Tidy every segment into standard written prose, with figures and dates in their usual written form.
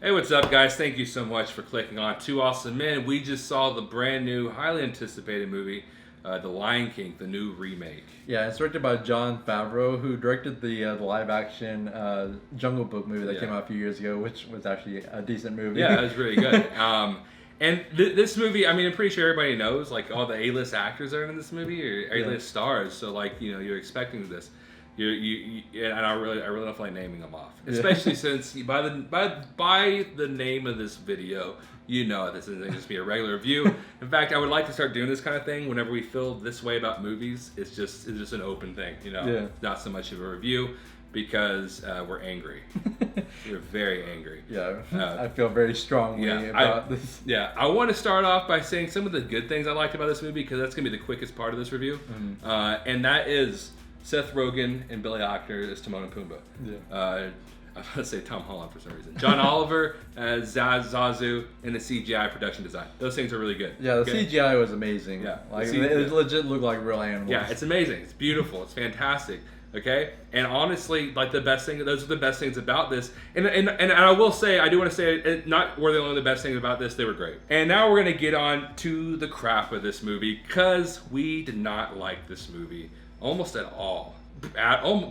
Hey, what's up, guys? Thank you so much for clicking on Two Awesome Men. We just saw the brand new, highly anticipated movie, The Lion King, the new remake. Yeah, it's directed by Jon Favreau, who directed the live-action Jungle Book movie that came out a few years ago, which was actually a decent movie. Yeah, it was really good. And this movie, I mean, I'm pretty sure everybody knows, like, all the A-list actors that are in this movie, or A-list stars. So, like, you know, you're expecting this. And I really don't feel like naming them off, especially since by the name of this video, you know this isn't just be a regular review. In fact, I would like to start doing this kind of thing whenever we feel this way about movies. It's just an open thing, you know, not so much of a review because we're angry. We're very angry. Yeah, I feel very strongly about this. Yeah, I want to start off by saying some of the good things I liked about this movie because that's gonna be the quickest part of this review, and that is Seth Rogen and Billy Eichner as Timon and Pumbaa. I was going to say Tom Holland for some reason. John Oliver as Zazu, and the CGI production design. Those things are really good. Yeah, the CGI was amazing. Yeah, like it legit looked like real animals. Yeah, it's amazing. It's beautiful. It's fantastic. Okay, and honestly, like those are the best things about this. And I will say, I do want to say, not were they only the best things about this, they were great. And now we're going to get on to the crap of this movie because we did not like this movie. Almost at all.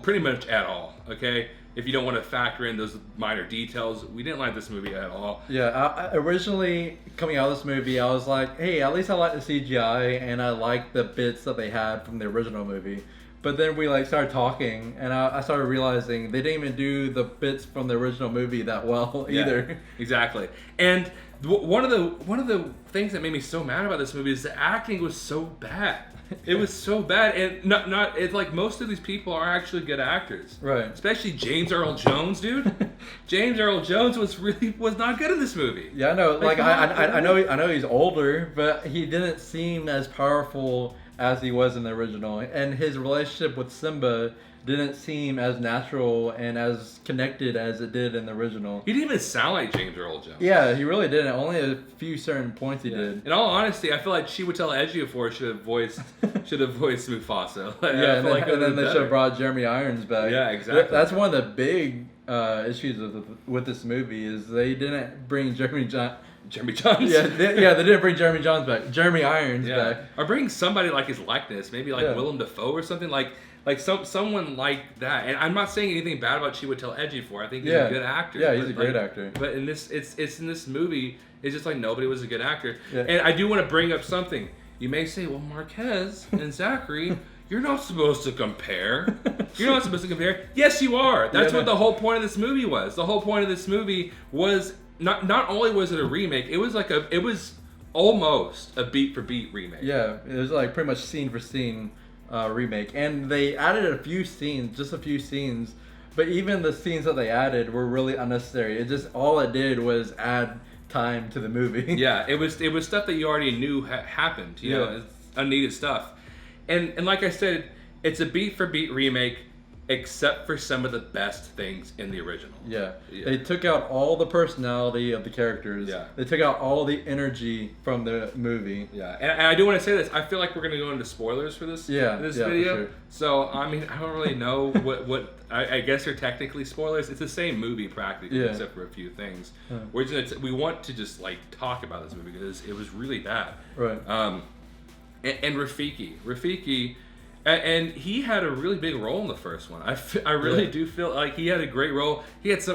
Pretty much at all, okay? If you don't want to factor in those minor details, we didn't like this movie at all. Yeah, I originally, coming out of this movie, I was like, hey, at least I like the CGI, and I like the bits that they had from the original movie. But then we started talking, and I started realizing they didn't even do the bits from the original movie that well either. Yeah, exactly. And one of the things that made me so mad about this movie is the acting was so bad. It was so bad, and it's like most of these people are actually good actors, right? Especially James Earl Jones, dude. James Earl Jones was not good in this movie. Yeah, I know. Like I know he's older, but he didn't seem as powerful as he was in the original, and his relationship with Simba didn't seem as natural and as connected as it did in the original. He didn't even sound like James Earl Jones. Yeah, he really didn't. Only a few certain points he did. In all honesty, I feel like Chiwetel Ejiofor should have voiced Mufasa. And then they should have brought Jeremy Irons back. Yeah, exactly. That's one of the big issues with this movie is they didn't bring Jeremy Johns. Yeah, they didn't bring Jeremy Johns back. Jeremy Irons back. Or bring somebody like his likeness, maybe like Willem Dafoe or something like someone like that. And I'm not saying anything bad about Chiwetel Ejiofor. I think he's a good actor. Yeah, he's a great actor. But in this, it's in this movie, it's just like nobody was a good actor. Yeah. And I do want to bring up something. You may say, well, Marquez and Zachary, you're not supposed to compare. You're not supposed to compare. Yes, you are. That's what the whole point of this movie was. The whole point of this movie was not only was it a remake, it was almost a beat for beat remake. Yeah, it was like pretty much scene for scene remake, and they added a few scenes, but even the scenes that they added were really unnecessary. It just all it did was add time to the movie. Yeah, it was stuff that you already knew happened. You know, it's unneeded stuff, and like I said, it's a beat for beat remake. Except for some of the best things in the original. Yeah. They took out all the personality of the characters. Yeah. They took out all the energy from the movie. Yeah. And I do want to say this. I feel like we're going to go into spoilers for this video. For sure. So, I mean, I don't really know what I guess they're technically spoilers. It's the same movie practically, except for a few things. We want to just, like, talk about this movie because it was really bad. Right. And Rafiki... And he had a really big role in the first one. I really do feel like he had a great role. He had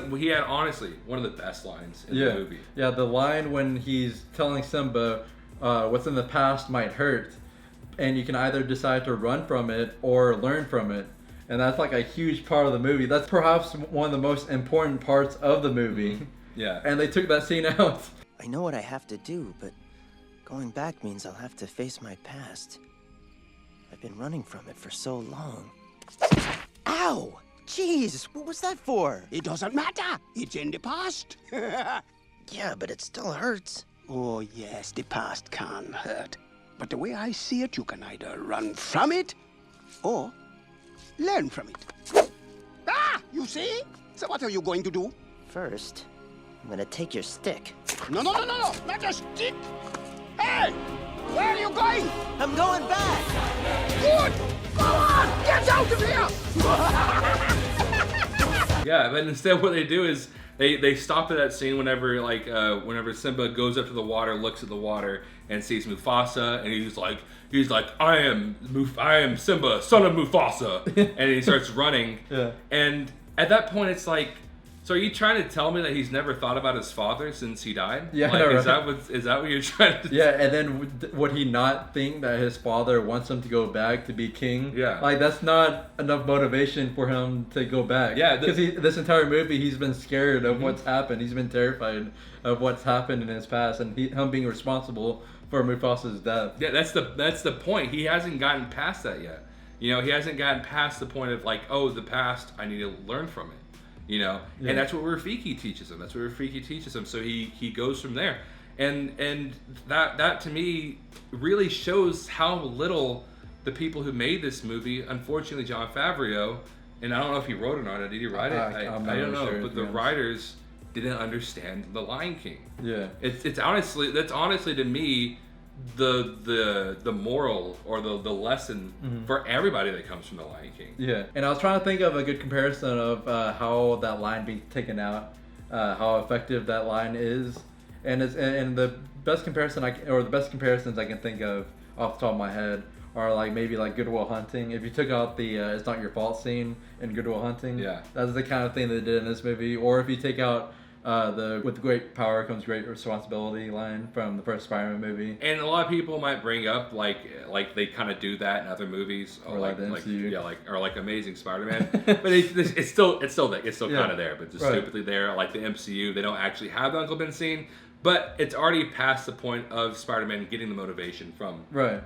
honestly one of the best lines in the movie. Yeah, the line when he's telling Simba what's in the past might hurt, and you can either decide to run from it or learn from it. And that's like a huge part of the movie. That's perhaps one of the most important parts of the movie. Yeah. And they took that scene out. I know what I have to do, but going back means I'll have to face my past. I've been running from it for so long. Ow! Jeez, what was that for? It doesn't matter. It's in the past. Yeah, but it still hurts. Oh, yes, the past can hurt. But the way I see it, you can either run from it or learn from it. Ah! You see? So what are you going to do? First, I'm gonna take your stick. No, not a stick! Hey! Where are you going? I'm going back! Good! Go on! Get out of here! Yeah, but instead what they do is They stop at that scene whenever whenever Simba goes up to the water, looks at the water, and sees Mufasa, and he's like I am Simba, son of Mufasa, and he starts running. Yeah. And at that point, it's like, so are you trying to tell me that he's never thought about his father since he died? Yeah, like, I know, is that what you're trying to? Yeah, and then would he not think that his father wants him to go back to be king? Yeah. Like, that's not enough motivation for him to go back. Yeah, because this entire movie, he's been scared of what's happened. He's been terrified of what's happened in his past, and him being responsible for Mufasa's death. Yeah, that's the point. He hasn't gotten past that yet. You know, he hasn't gotten past the point of like, oh, the past, I need to learn from it. You know, and that's what Rafiki teaches him. That's what Rafiki teaches him. So he goes from there, and that to me really shows how little the people who made this movie, unfortunately, Jon Favreau, and I don't know if he wrote it or not. Did he write it? I don't know. Sure, but the writers didn't understand The Lion King. Yeah, that's honestly to me the moral or the lesson for everybody that comes from The Lion King. Yeah, and I was trying to think of a good comparison of how that line being taken out, how effective that line is, and the best comparison the best comparisons I can think of off the top of my head are like maybe like Good Will Hunting. If you took out the "It's Not Your Fault" scene in Good Will Hunting, that's the kind of thing they did in this movie. Or if you take out with great power comes great responsibility line from the first Spider-Man movie. And a lot of people might bring up like they kind of do that in other movies, or like Amazing Spider-Man, but it's still kind of there, but just stupidly there. Like the MCU, they don't actually have the Uncle Ben scene, but it's already past the point of Spider-Man getting the motivation from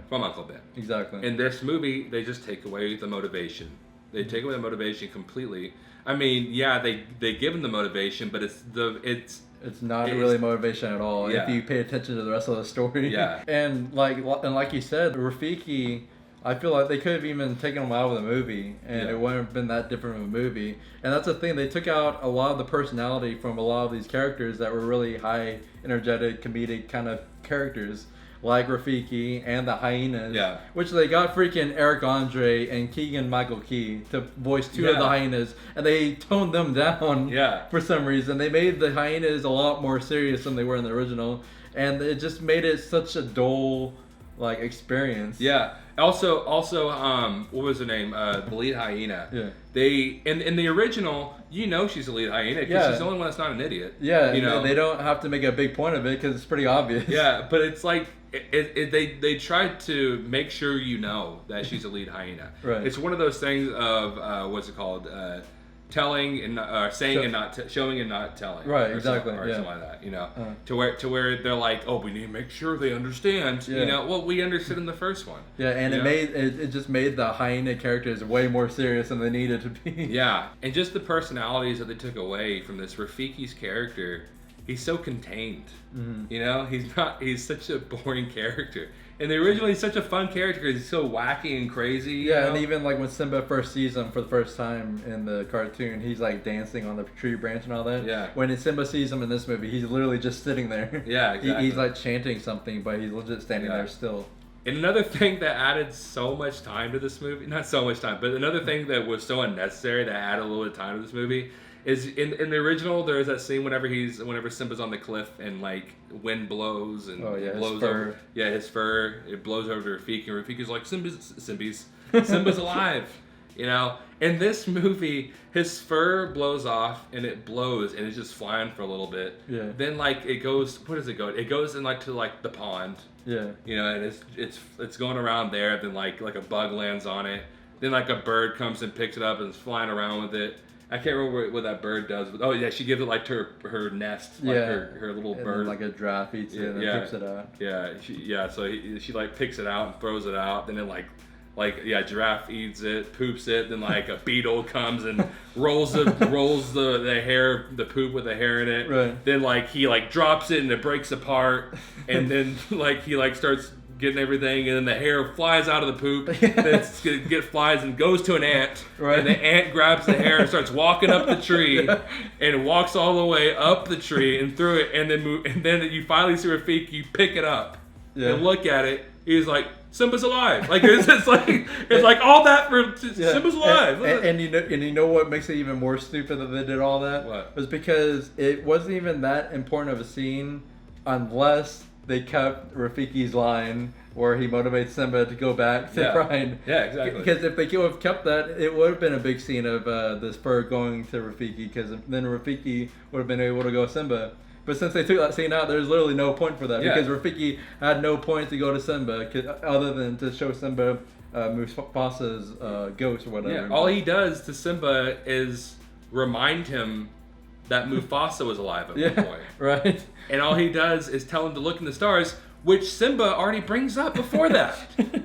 Uncle Ben. Exactly. In this movie, they just take away the motivation. They take away the motivation completely. I mean, yeah, they give him the motivation, but it's not really motivation at all if you pay attention to the rest of the story. Yeah. And like you said, Rafiki, I feel like they could have even taken him out of the movie, and it wouldn't have been that different of a movie. And that's the thing, they took out a lot of the personality from a lot of these characters that were really high, energetic, comedic kind of characters. Like Rafiki and the hyenas, which they got freaking Eric Andre and Keegan-Michael Key to voice two of the hyenas, and they toned them down for some reason. They made the hyenas a lot more serious than they were in the original, and it just made it such a dull experience. Yeah. Also, what was her name? The lead hyena. Yeah. They in the original, she's the lead hyena because she's the only one that's not an idiot. Yeah. They don't have to make a big point of it because it's pretty obvious. Yeah, but it's like they tried to make sure that she's a lead hyena. Right. It's one of those things of what's it called? Telling and saying and not showing and not telling, right? Or exactly, something like that. To where they're like, oh, we need to make sure they understand. Well, we understood in the first one. Yeah, and it just made the hyena characters way more serious than they needed to be. Yeah, and just the personalities that they took away from this Rafiki's character. He's so contained. He's such a boring character. And originally he's such a fun character because he's so wacky and crazy. Yeah, and even when Simba first sees him for the first time in the cartoon, he's dancing on the tree branch and all that. Yeah. When Simba sees him in this movie, he's literally just sitting there. Yeah, exactly. He's chanting something, but he's legit standing there still. And another thing that added so much time to this movie, not so much time, but another thing that was so unnecessary that added a little bit of time to this movie is in the original there's that scene whenever Simba's on the cliff and wind blows and blows over his fur, it blows over to Rafiki, and Rafiki's like Simba's alive. In this movie his fur blows off and it blows and it's just flying for a little bit. Yeah. Then it goes, where does it go? It goes in to the pond. Yeah. And it's going around there, then like a bug lands on it. Then a bird comes and picks it up and is flying around with it. I can't remember what that bird does. But, she gives it to her nest, her little and bird. Then, a giraffe eats it and picks it out. Yeah, so she picks it out and throws it out. Then it giraffe eats it, poops it. Then a beetle comes and rolls the hair, the poop with the hair in it. Right. Then he drops it and it breaks apart. And then he starts getting everything, and then the hair flies out of the poop. Then flies and goes to an ant. Right. And the ant grabs the hair and starts walking up the tree, and walks all the way up the tree and through it, and then you finally see Rafiki pick it up and look at it, he's like, Simba's alive. Like it's like all that for Simba's alive. And you know what makes it even more stupid that they did all that? What? Was because it wasn't even that important of a scene unless they kept Rafiki's line where he motivates Simba to go back to Pride. Yeah, exactly. Because if they could have kept that, it would have been a big scene of the spur going to Rafiki, because then Rafiki would have been able to go Simba. But since they took that scene out, there's literally no point for that, because Rafiki had no point to go to Simba other than to show Simba Mufasa's ghost or whatever. Yeah, all he does to Simba is remind him that Mufasa was alive at one point. Right. And all he does is tell him to look in the stars, which Simba already brings up before that.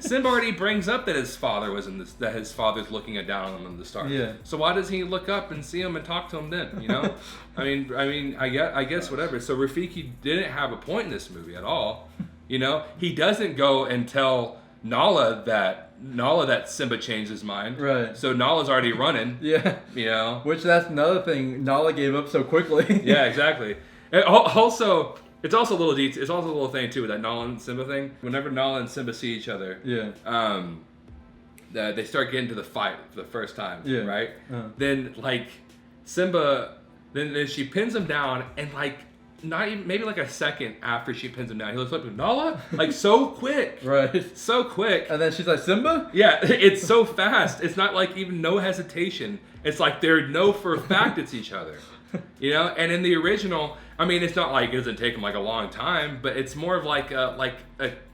Simba already brings up that his father was that his father's looking down on him in the stars. Yeah. So why does he look up and see him and talk to him then? You know, I guess whatever. So Rafiki didn't have a point in this movie at all. You know, he doesn't go and tell Nala that Simba changed his mind. Right. So Nala's already running. Yeah. You know. Which that's another thing. Nala gave up so quickly. Yeah, exactly. And also. It's also a little detail. It's also a little thing too with that Nala and Simba thing. Whenever Nala and Simba see each other, they start getting to the fight for the first time, right? Then like Simba, then she pins him down, and like not even maybe like a second after she pins him down, he looks up to Nala like so quick, Right. so quick, And then she's like, Simba? Yeah, it's so fast. It's not like even no hesitation. It's like they know for a fact it's each other. You know, and in the original, I mean, it's not like it doesn't take him like a long time, but it's more of like a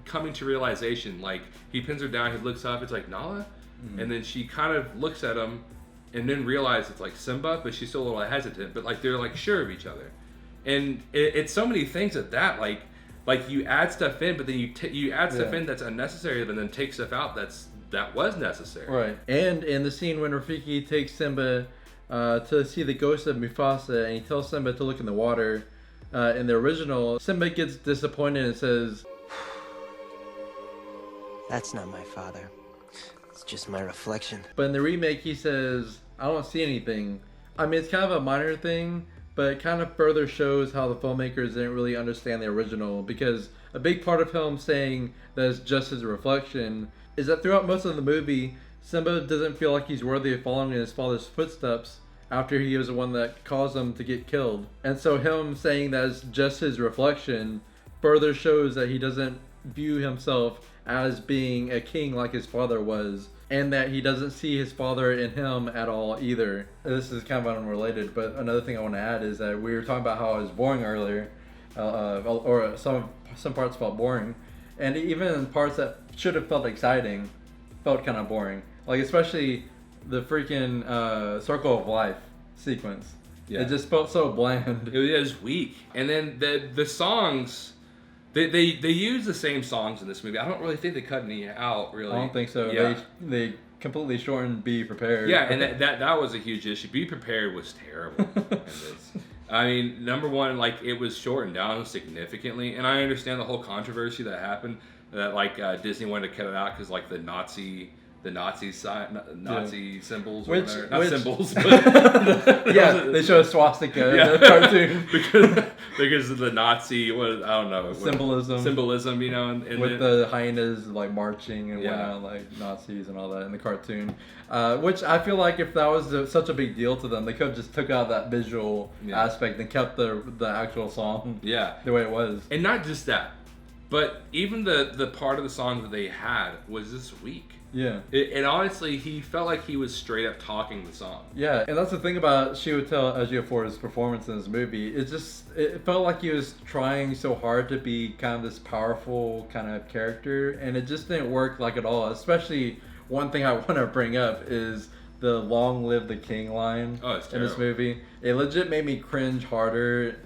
coming to realization. Like he pins her down, he looks up, it's like Nala, and then she kind of looks at him, and then realizes it's like Simba, but she's still a little hesitant. But like they're like sure of each other, and it's so many things at that like you add stuff in, but then you add stuff in that's unnecessary, but then take stuff out that was necessary. Right. And in the scene when Rafiki takes Simba to see the ghost of Mufasa, and he tells Simba to look in the water. In the original, Simba gets disappointed and says, That's not my father. It's just my reflection. But in the remake, he says, I don't see anything. I mean, it's kind of a minor thing, but it kind of further shows how the filmmakers didn't really understand the original, because a big part of him saying that it's just his reflection is that throughout most of the movie, Simba doesn't feel like he's worthy of following in his father's footsteps after he was the one that caused him to get killed. And so him saying that it's just his reflection further shows that he doesn't view himself as being a king like his father was, and that he doesn't see his father in him at all either. This is kind of unrelated, but another thing I want to add is that we were talking about how it was boring earlier, or some parts felt boring, and even parts that should have felt exciting felt kind of boring. Like especially the freaking Circle of Life sequence. Yeah. It just felt so bland. It was weak. And then the songs, they use the same songs in this movie. I don't really think they cut any out, really. I don't think so. Yeah. They completely shortened Be Prepared. Yeah, and that was a huge issue. Be Prepared was terrible. I mean, number one, like it was shortened down significantly, and I understand the whole controversy that happened, that like Disney wanted to cut it out because like the Nazi symbols, or whatever. Not symbols, but yeah, they show a swastika in the cartoon because of the Nazi, I don't know, symbolism, you know, and with the hyenas like marching and whatnot, like Nazis and all that in the cartoon. Which I feel like if that was such a big deal to them, they could have just took out that visual aspect and kept the actual song the way it was. And not just that, but even the part of the song that they had was just weak. Yeah. And honestly, he felt like he was straight up talking the song. Yeah, and that's the thing about Chiwetel Ejiofor's performance in this movie. It felt like he was trying so hard to be kind of this powerful kind of character, and it just didn't work like at all. Especially one thing I want to bring up is the "Long live the King" line in this movie. It legit made me cringe harder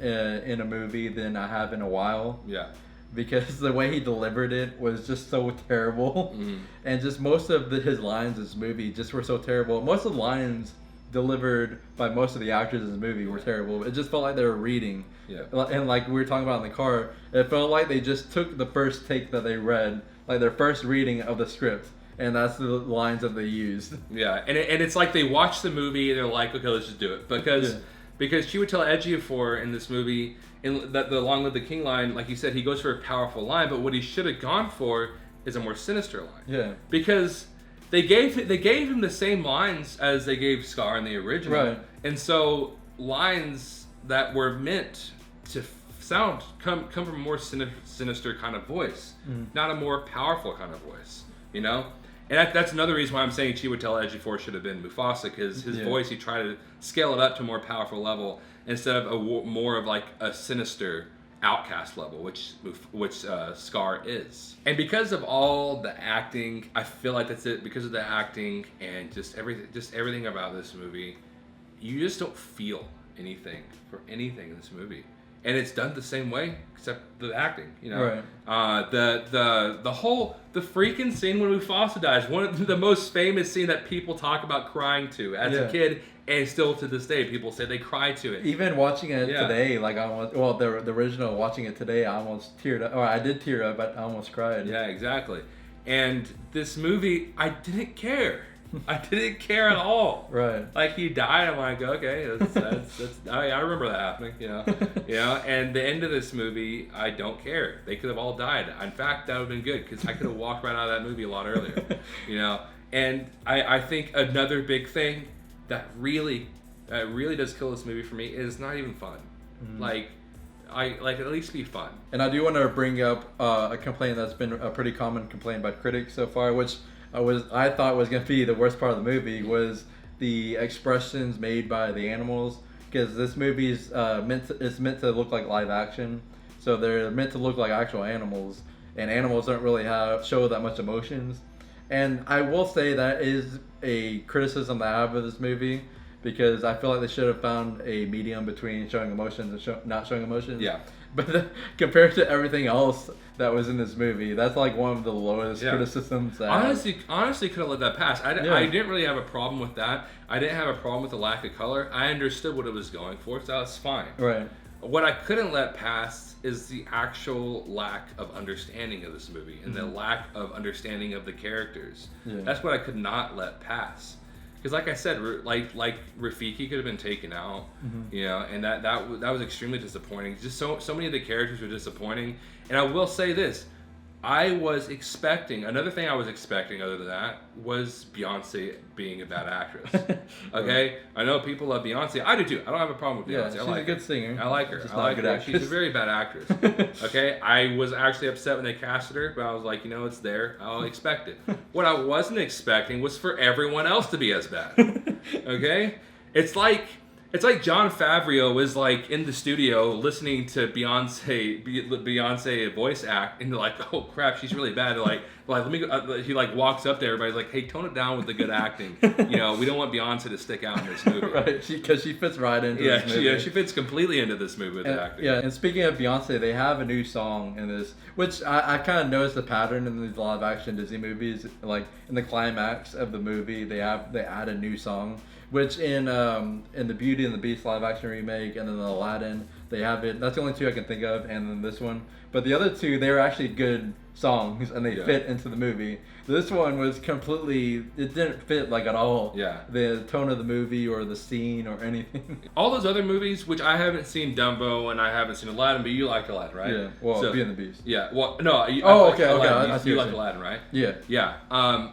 in a movie than I have in a while. Yeah. Because the way he delivered it was just so terrible. And just most of his lines in this movie just were so terrible. Most of the lines delivered by most of the actors in this movie were terrible. It just felt like they were reading. Yeah. And like we were talking about in the car, it felt like they just took the first take that they read, like their first reading of the script, and that's the lines that they used. Yeah, and it's like they watched the movie and they're like, okay, let's just do it. Because Chiwetel Ejiofor in this movie, in the "Long Live the King" line, like you said, he goes for a powerful line, but what he should have gone for is a more sinister line. Yeah. Because they gave him the same lines as they gave Scar in the original. Right. And so lines that were meant to come from a more sinister kind of voice, not a more powerful kind of voice, you know? And that's another reason why I'm saying Chiwetel Ejiofor should have been Mufasa, because his voice, he tried to scale it up to a more powerful level instead of more of like a sinister outcast level, which Scar is. And because of all the acting, I feel like that's it. Because of the acting and just everything about this movie, you just don't feel anything for anything in this movie. And it's done the same way, except the acting, you know. Right. The freaking scene when Mufasa dies, one of the most famous scene that people talk about crying to as a kid, and still to this day, people say they cry to it. Even watching it today, like the original, watching it today, I almost teared up. Or I did tear up, but I almost cried. Yeah, exactly. And this movie, I didn't care. I didn't care at all. Right. Like, he died, I'm like, okay, that's I remember that happening, you know. And the end of this movie, I don't care. They could have all died. In fact, that would have been good, because I could have walked right out of that movie a lot earlier, you know. And I think another big thing that really does kill this movie for me is not even fun. Like at least be fun. And I do want to bring up a complaint that's been a pretty common complaint by critics so far, which I thought was going to be the worst part of the movie, was the expressions made by the animals, because this movie is meant to look like live action, so they're meant to look like actual animals, and animals don't really show that much emotions. And I will say that is a criticism that I have of this movie, because I feel like they should have found a medium between showing emotions and not showing emotions. Yeah. But compared to everything else that was in this movie, that's like one of the lowest criticisms. That honestly, could have let that pass. I didn't really have a problem with that. I didn't have a problem with the lack of color. I understood what it was going for, so that's fine. Right. What I couldn't let pass is the actual lack of understanding of this movie and the lack of understanding of the characters. Yeah. That's what I could not let pass. Because, like I said, like Rafiki could have been taken out, you know, and that was extremely disappointing. Just so many of the characters were disappointing. And I will say this, I was expecting, another thing I was expecting other than that was Beyonce being a bad actress. Okay? I know people love Beyonce. I do too. I don't have a problem with Beyonce. Yeah, she's I like a good singer. I like her. She's I not like a good her. actress. She's a very bad actress. Okay? I was actually upset when they casted her, but I was like, you know, it's there. I'll expect it. What I wasn't expecting was for everyone else to be as bad. Okay? It's like Jon Favreau was like in the studio listening to Beyonce voice act, and they're like, "Oh crap, she's really bad." They're like let me go. He like walks up there, everybody's like, "Hey, tone it down with the good acting." You know, we don't want Beyonce to stick out in this movie, Right? Because she fits right into this movie. She fits completely into this movie with the acting. Yeah, and speaking of Beyonce, they have a new song in this, which I kind of noticed the pattern in these live action Disney movies. Like in the climax of the movie, they add a new song. Which in the Beauty and the Beast live action remake and then the Aladdin, they have it. That's the only two I can think of, and then this one. But the other two, they were actually good songs and they fit into the movie. This one was completely, it didn't fit like at all. Yeah. The tone of the movie or the scene or anything. All those other movies, which I haven't seen Dumbo and I haven't seen Aladdin, but you liked Aladdin, right? Yeah. Well, Beauty and the Beast. Yeah. Well, no. Okay. Aladdin. I see You what like you're Aladdin, right? Yeah. Yeah.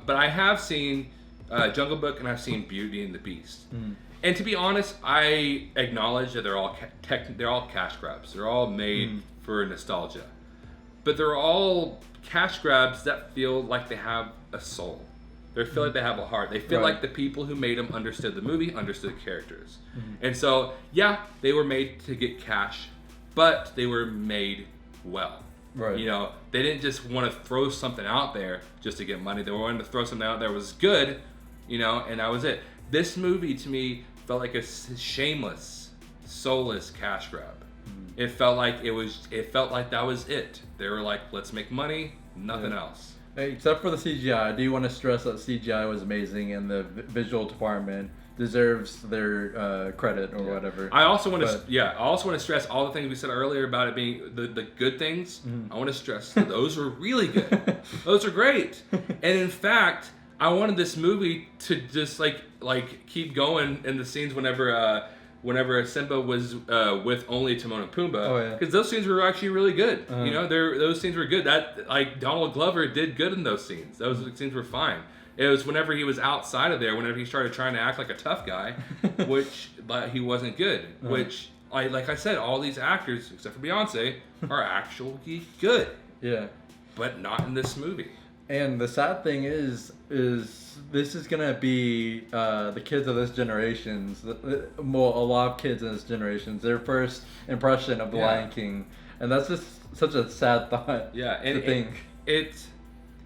But I have seen Jungle Book and I've seen Beauty and the Beast. And to be honest, I acknowledge that they're all cash grabs. They're all made for nostalgia, but they're all cash grabs that feel like they have a soul. They feel like they have a heart. They feel like the people who made them understood the movie, understood the characters. And so, yeah, they were made to get cash, but they were made well. Right. You know, they didn't just want to throw something out there just to get money. They wanted to throw something out there that was good, you know, and that was it. This movie, to me, felt like a shameless, soulless cash grab. It felt like that was it. They were like, let's make money, nothing else. Except for the CGI, I do want to stress that CGI was amazing and the visual department deserves their credit or whatever. I also want to stress all the things we said earlier about it being the good things. I want to stress that those were really good. Those are great. And in fact, I wanted this movie to just like keep going in the scenes whenever whenever Simba was with only Timon and Pumbaa, yeah. because those scenes were actually really good. You know, those scenes were good. That like Donald Glover did good in those scenes. Those scenes were fine. It was whenever he was outside of there, whenever he started trying to act like a tough guy, which he wasn't good. Which like I said, all these actors except for Beyonce are actually good. Yeah. But not in this movie. And the sad thing is this is gonna be the kids of this generation's, well, a lot of kids in this generation's, their first impression of the Lion King, and that's just such a sad thought. Yeah, and to think.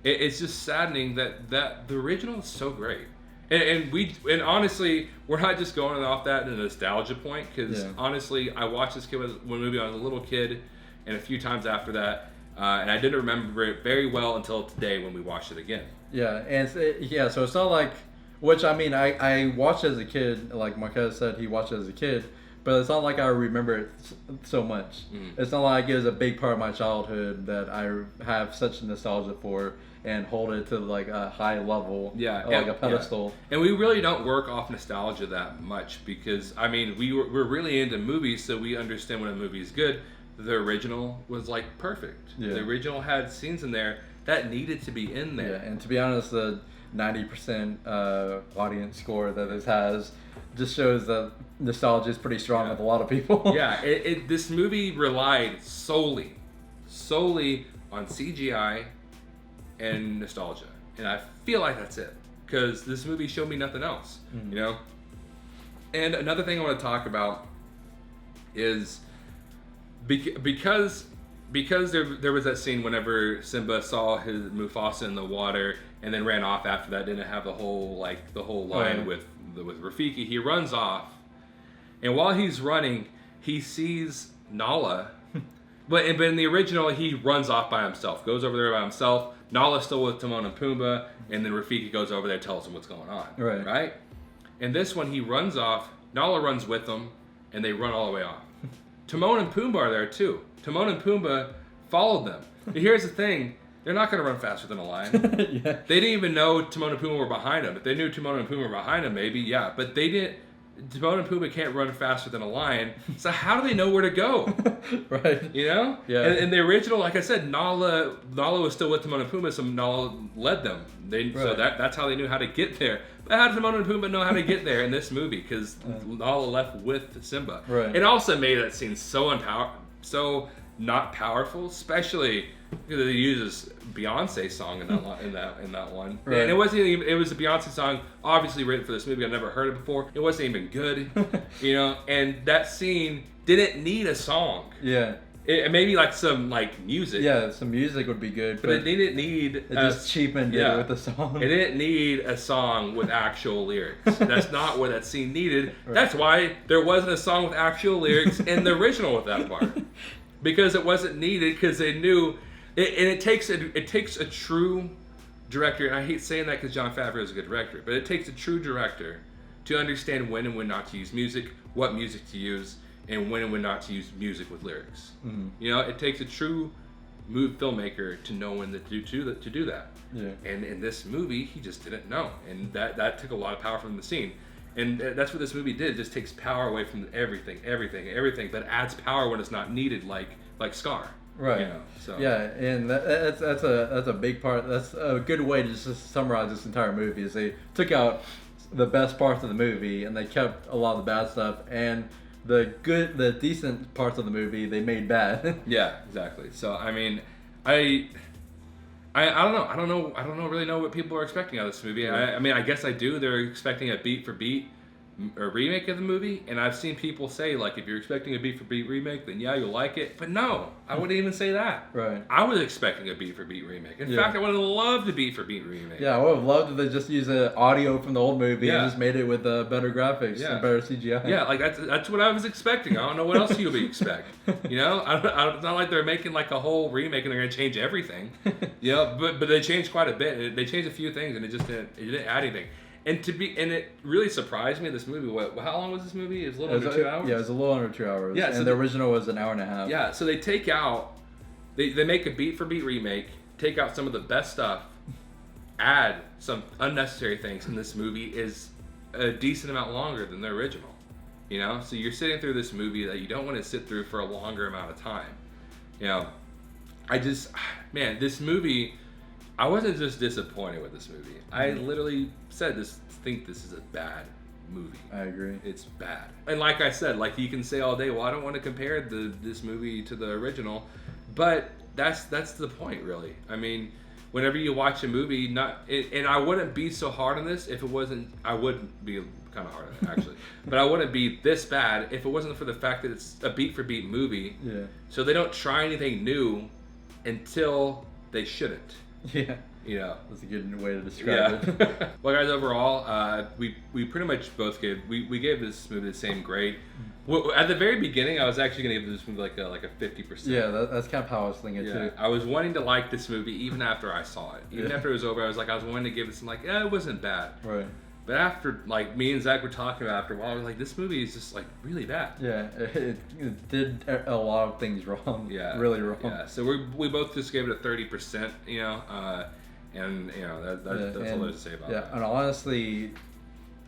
It's just saddening that the original is so great, and honestly, we're not just going off that in a nostalgia point, because honestly, I watched this movie when I was a little kid, and a few times after that, and I didn't remember it very well until today when we watched it again. Yeah, and so it's not like, which I mean, I watched it as a kid, like Marquez said, he watched it as a kid, but it's not like I remember it so much. It's not like it was a big part of my childhood that I have such nostalgia for and hold it to like a high level, like a pedestal. Yeah. And we really don't work off nostalgia that much, because I mean we're really into movies, so we understand when a movie is good. The original was like perfect. The original had scenes in there that needed to be in there. Yeah, and to be honest, the 90% audience score that this has just shows that nostalgia is pretty strong with a lot of people. Yeah, this movie relied solely on CGI and nostalgia, and I feel like that's it, because this movie showed me nothing else. You know. And another thing I want to talk about is because there was that scene whenever Simba saw his Mufasa in the water and then ran off after that, didn't have the whole line with Rafiki. He runs off, and while he's running, he sees Nala. But in the original, he runs off by himself, goes over there by himself. Nala's still with Timon and Pumbaa, and then Rafiki goes over there, tells him what's going on. Right? And this one, he runs off. Nala runs with him, and they run all the way off. Timon and Pumbaa are there too. Timon and Pumbaa followed them. But here's the thing. They're not going to run faster than a lion. They didn't even know Timon and Pumbaa were behind them. If they knew Timon and Pumbaa were behind them, maybe, yeah. But they didn't. Timon and Pumbaa can't run faster than a lion. So how do they know where to go? Right. You know? Yeah. And the original, like I said, Nala was still with Timon and Pumbaa, so Nala led them. So that's how they knew how to get there. But how did Timon and Pumbaa know how to get there in this movie? Because Nala left with Simba. Right. It also made that scene so not powerful, especially because it uses Beyonce's song in that one. Right. And it wasn't even, it was a Beyonce song, obviously written for this movie. I've never heard it before. It wasn't even good, you know. And that scene didn't need a song. Yeah. Maybe like some music. Yeah, some music would be good, but it didn't need. It just cheapened it with the song. It didn't need a song with actual lyrics. That's not what that scene needed. Right. That's why there wasn't a song with actual lyrics in the original with that part, because it wasn't needed. Because they knew, and it takes a true director, and I hate saying that because Jon Favreau is a good director, but it takes a true director to understand when and when not to use music, what music to use, and when and when not to use music with lyrics. You know, it takes a true filmmaker to know when to do that. Yeah. And in this movie, he just didn't know, and that took a lot of power from the scene. And that's what this movie did. It just takes power away from everything, but adds power when it's not needed, like Scar. Right. You know, so. Yeah, and that's a big part. That's a good way to just summarize this entire movie. Is they took out the best parts of the movie and they kept a lot of the bad stuff, and the decent parts of the movie they made bad. Yeah, exactly. So I mean, I don't know. I don't really know what people are expecting out of this movie. I mean, I guess I do. They're expecting a beat for beat a remake of the movie, and I've seen people say, like, if you're expecting a beat for beat remake, then yeah, you'll like it. But no, I wouldn't even say that. Right. I was expecting a beat for beat remake. In fact, I would have loved a beat for beat remake. Yeah, I would have loved if they just used the audio from the old movie and just made it with better graphics and better CGI. Yeah, like that's what I was expecting. I don't know what else you'd expect. You know, it's not like they're making like a whole remake and they're gonna change everything. You know, but they changed quite a bit. They changed a few things, and it didn't add anything. And it really surprised me. This movie, how long was this movie? It was a little under 2 hours. Yeah, it was a little under 2 hours. Yeah, and the original was an hour and a half. Yeah, so they take out, they make a beat for beat remake, take out some of the best stuff, add some unnecessary things, and this movie is a decent amount longer than the original. You know, so you're sitting through this movie that you don't want to sit through for a longer amount of time. You know, man, this movie, I wasn't just disappointed with this movie. I literally think this is a bad movie. I agree. It's bad. And like I said, like you can say all day, well, I don't want to compare this movie to the original, but that's the point, really. I mean, whenever you watch a movie, and I wouldn't be so hard on this if it wasn't. I would be kind of hard on it actually, but I wouldn't be this bad if it wasn't for the fact that it's a beat for beat movie. Yeah. So they don't try anything new until they shouldn't. Yeah. You know, That's a good way to describe it. Well, guys, overall, we pretty much both gave this movie the same grade. Well, at the very beginning, I was actually gonna give this movie like a 50%. Yeah, that's kind of how I was thinking too. I was wanting to like this movie even after I saw it. Even after it was over, I was wanting to give it some it wasn't bad. Right. But after me and Zach were talking about after a while, I was like, this movie is just really bad. Yeah, it did a lot of things wrong. Yeah, really wrong. Yeah, so we both just gave it a 30%. You know, and you know that's all there's to say about that. Yeah, and honestly,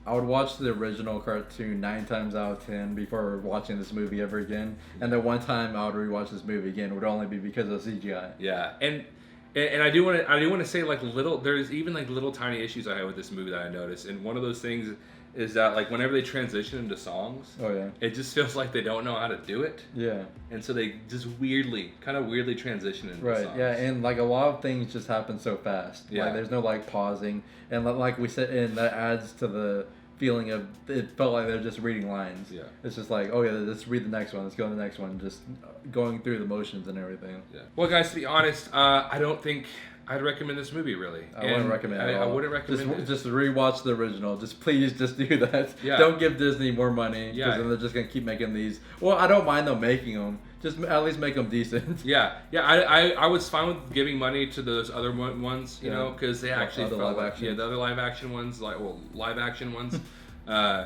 I would watch the original cartoon 9 times out of 10 before watching this movie ever again. And the one time I would rewatch this movie again would only be because of CGI. Yeah, and I do want to say there's even little tiny issues I have with this movie that I noticed, and one of those things is that whenever they transition into songs, it just feels like they don't know how to do it. Yeah. And so they just weirdly transition into songs. Yeah, and a lot of things just happen so fast. Yeah. There's no pausing, and like we said, and that adds to the feeling of it felt like they're just reading lines. Yeah. It's just let's read the next one. Let's go to the next one. Just going through the motions and everything. Yeah. Well, guys, to be honest, I don't think I'd recommend this movie, really. I wouldn't recommend it. I wouldn't recommend it. Just rewatch the original. Please do that. Yeah. Don't give Disney more money, because Yeah. then they're just gonna keep making these. Well, I don't mind them making them. Just at least make them decent. Yeah. I was fine with giving money to those other ones, you know, because they actually Other felt live action. the other live action ones, live action ones.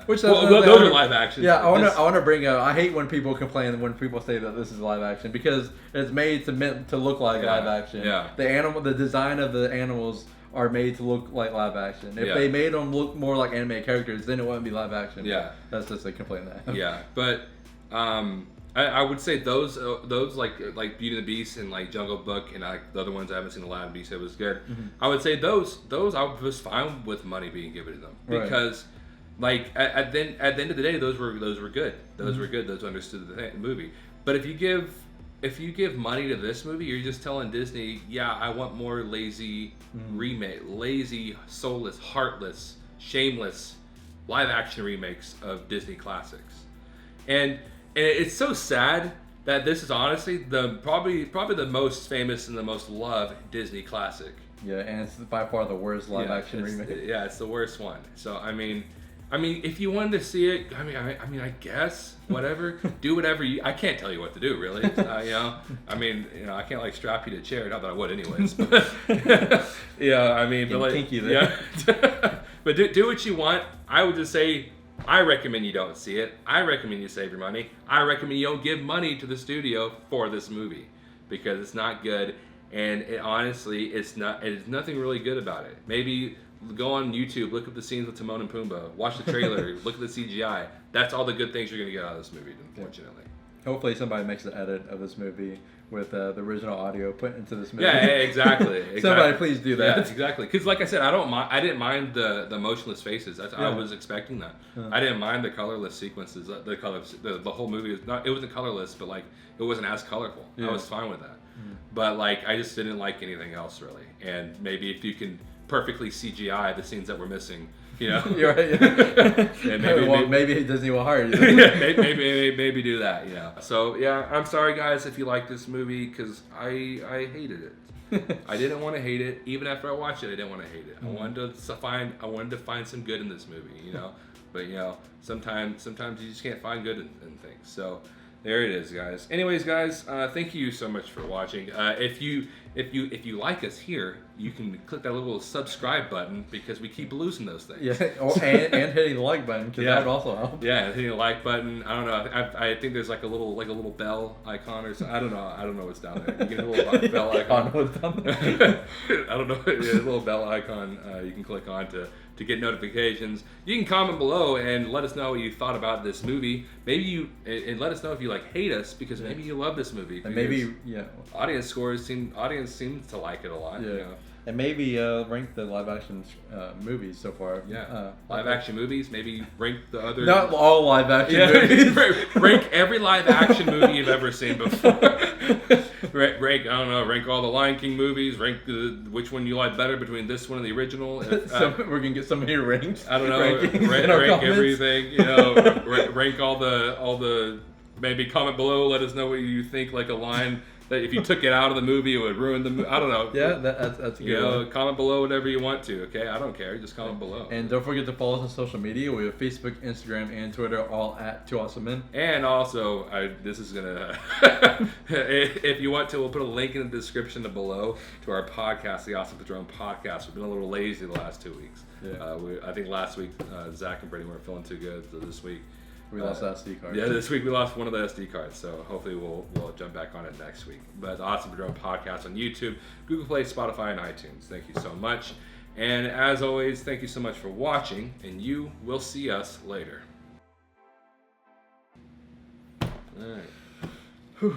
Which those are live actions. Yeah, I want to bring up. I hate when people complain when people say that this is live action, because it's meant to look like live action. Yeah. The design of the animals are made to look like live action. If they made them look more like anime characters, then it wouldn't be live action. Yeah. That's just a complaint that. Yeah, but I would say those like Beauty and the Beast and Jungle Book and the other ones I haven't seen, Aladdin, Beast, it was good. Mm-hmm. I would say those I was fine with money being given to them, because at the end of the day, those were good. Those were good. Those understood the movie. But if you give money to this movie, you're just telling Disney, yeah, I want more lazy remake, lazy, soulless, heartless, shameless live action remakes of Disney classics. And it's so sad that this is honestly probably the most famous and the most loved Disney classic. Yeah, and it's by far the worst live action remake. Yeah, it's the worst one. So I mean, if you wanted to see it, I guess whatever, do whatever you. I can't tell you what to do, really. You know, I can't strap you to a chair. Not that I would, anyways. But Kinky there. Yeah. But do what you want. I would just say, I recommend you don't see it. I recommend you save your money. I recommend you don't give money to the studio for this movie, because it's not good, and it's nothing really good about it. Maybe go on YouTube, look up the scenes with Timon and Pumbaa, watch the trailer, look at the CGI. That's all the good things you're gonna get out of this movie, unfortunately. Hopefully somebody makes an edit of this movie with the original audio put into this movie. Yeah, exactly. Somebody please do that. Yeah, exactly. Because like I said, I didn't mind the motionless faces. I was expecting that. I didn't mind the colorless sequences. The whole movie it wasn't colorless, but it wasn't as colorful. I was fine with that. But I just didn't like anything else really. And maybe if you can perfectly CGI the scenes that we're missing, you know. You're right. Yeah. And maybe Disney will hire you. Yeah, maybe do that. Yeah. So yeah, I'm sorry guys if you like this movie, because I hated it. I didn't want to hate it. Even after I watched it, I didn't want to hate it. I wanted to find some good in this movie, you know. But you know, sometimes you just can't find good in things. So there it is, guys. Anyways, guys, thank you so much for watching. If you like us here, you can click that little subscribe button, because we keep losing those things. Yeah, and hitting the like button, because that would also help. Yeah, hitting the like button. I don't know. I think there's a little bell icon or something. I don't know what's down there. You get a little bell icon. I don't know what's down there. I don't know. Yeah, a little bell icon you can click on to to get notifications. You can comment below and let us know what you thought about this movie. Maybe and let us know if you hate us, because maybe you love this movie. And maybe audience seems to like it a lot. Yeah. You know? And maybe rank the live action movies so far. Yeah. Live action movies. Maybe rank the other. Not all live action movies. Rank every live action movie you've ever seen before. Rank all the Lion King movies. Rank which one you like better between this one and the original. We're gonna get so many ranks. I don't know. Rank everything. Rank all the. Maybe comment below. Let us know what you think. Like a line that if you took it out of the movie, it would ruin the movie. I don't know. Yeah, that's a good one. Comment below whatever you want to. Okay, I don't care. Just comment below. And don't forget to follow us on social media. We have Facebook, Instagram, and Twitter, all at 2awesomemen. And also, this is gonna. If you want to, we'll put a link in the description below to our podcast, the Awesome Padron podcast. We've been a little lazy the last 2 weeks. Yeah. I think last week Zach and Brittany weren't feeling too good, so this week. We lost the SD card. Yeah, this week we lost one of the SD cards, so hopefully we'll jump back on it next week. But the Awesome Padron podcast on YouTube, Google Play, Spotify, and iTunes. Thank you so much. And as always, thank you so much for watching, and you will see us later. All right.